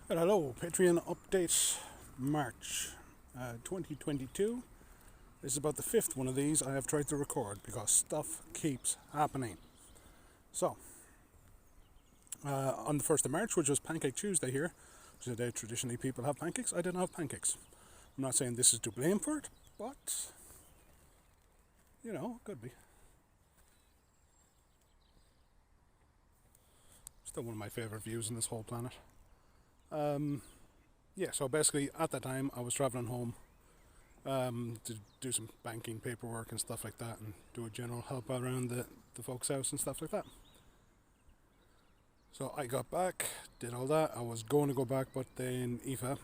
Hello, Patreon update March 2022. This is about the fifth one of these I have tried to record because stuff keeps happening. So, on the 1st of March, which was Pancake Tuesday here, which is a day traditionally people have pancakes, I didn't have pancakes. I'm not saying this is to blame for it, but, could be. Still one of my favourite views in this whole planet. So basically at that time I was travelling home to do some banking paperwork and stuff like that and do a general help around the folks' house and stuff like that. So I got back, did all that. I was going to go back, but then Aoife,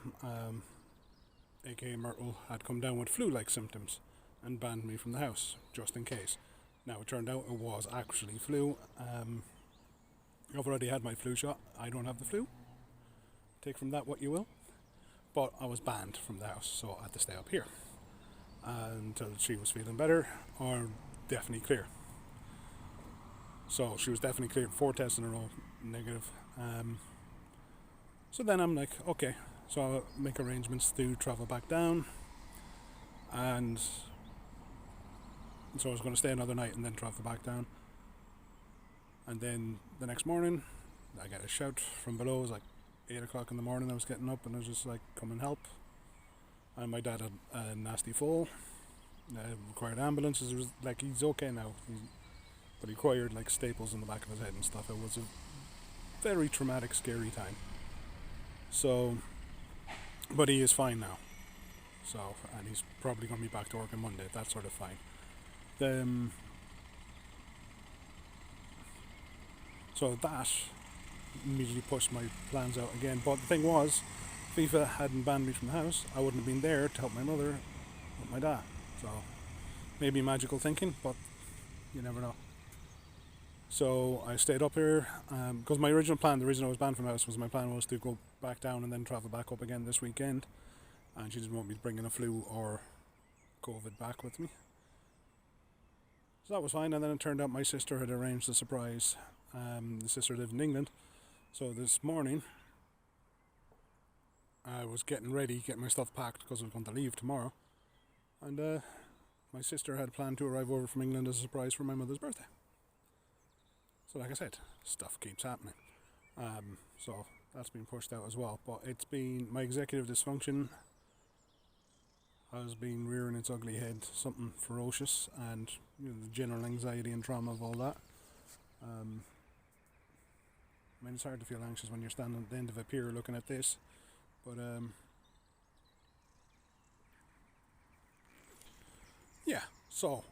aka Myrtle, had come down with flu-like symptoms and banned me from the house, just in case. Now it turned out it was actually flu. I've already had my flu shot. I don't have the flu. Take from that what you will. But I was banned from the house, so I had to stay up here until she was feeling better or definitely clear. So she was definitely cleared 4 tests in a row, negative. So then I'm like, okay, so I'll make arrangements to travel back down, and so I was going to stay another night and then travel back down. And then the next morning, I get a shout from below. It was like 8 o'clock in the morning. I was getting up and I was just like, come and help. And my dad had a nasty fall. Required ambulances. It was like, he's okay now. But he required like staples in the back of his head and stuff. It was a very traumatic, scary time. So, but he is fine now. So, and he's probably going to be back to work on Monday. That's sort of fine. So that immediately pushed my plans out again. But the thing was, if Aoife hadn't banned me from the house, I wouldn't have been there to help my mother with my dad. So maybe magical thinking, but you never know. So I stayed up here because my original plan, the reason I was banned from the house, was my plan was to go back down and then travel back up again this weekend. And she didn't want me bringing a flu or COVID back with me. So that was fine. And then it turned out my sister had arranged a surprise. The sister lived in England. So this morning, I was getting ready, getting my stuff packed because I was going to leave tomorrow. And my sister had planned to arrive over from England as a surprise for my mother's birthday. So like I said, stuff keeps happening. So that's been pushed out as well. But it's been, my executive dysfunction has been rearing its ugly head, something ferocious, and the general anxiety and trauma of all that. I mean, it's hard to feel anxious when you're standing at the end of a pier looking at this, but so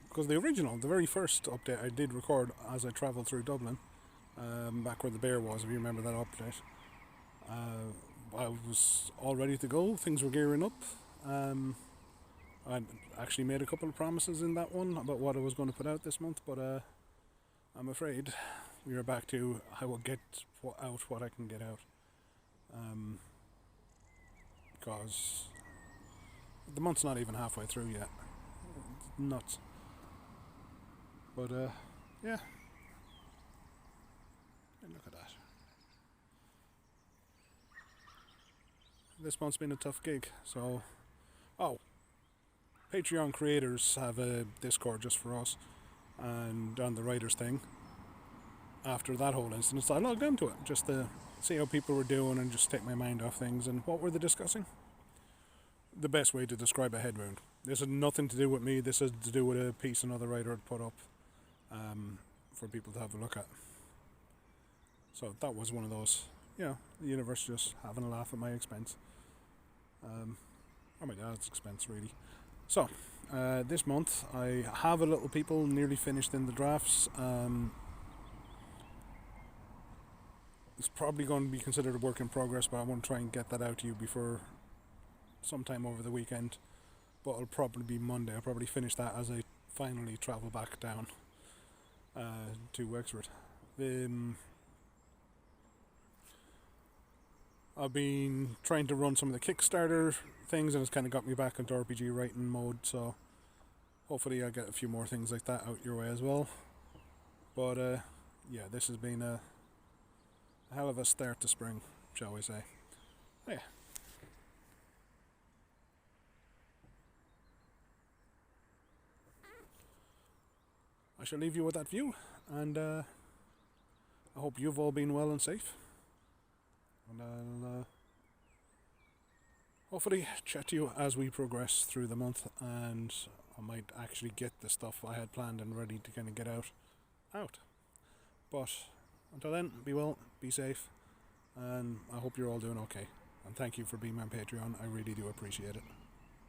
because the very first update I did record as I travelled through Dublin, back where the bear was, if you remember that update, I was all ready to go, things were gearing up. I actually made a couple of promises in that one about what I was going to put out this month, but I'm afraid we are back to I will get out what I can get out, because the month's not even halfway through yet. It's nuts. But yeah. And look at that. This month's been a tough gig. So, Patreon creators have a Discord just for us, and on the writers thing. After that whole incident, I logged into it just to see how people were doing and just take my mind off things. And what were they discussing? The best way to describe a head wound. This had nothing to do with me. This had to do with a piece another writer had put up for people to have a look at. So that was one of those, the universe just having a laugh at my expense. Or my dad's expense, really. So, this month I have a little people nearly finished in the drafts. It's probably going to be considered a work in progress, but I want to try and get that out to you before sometime over the weekend. But it'll probably be Monday. I'll probably finish that as I finally travel back down to Wexford. I've been trying to run some of the Kickstarter things, and it's kind of got me back into RPG writing mode, so hopefully I'll get a few more things like that out your way as well. But this has been a hell of a start to spring, shall we say. Yeah. I shall leave you with that view, and I hope you've all been well and safe. And I'll hopefully chat to you as we progress through the month, and I might actually get the stuff I had planned and ready to kind of get out. But until then, be well, be safe, and I hope you're all doing okay. And thank you for being my Patreon. I really do appreciate it.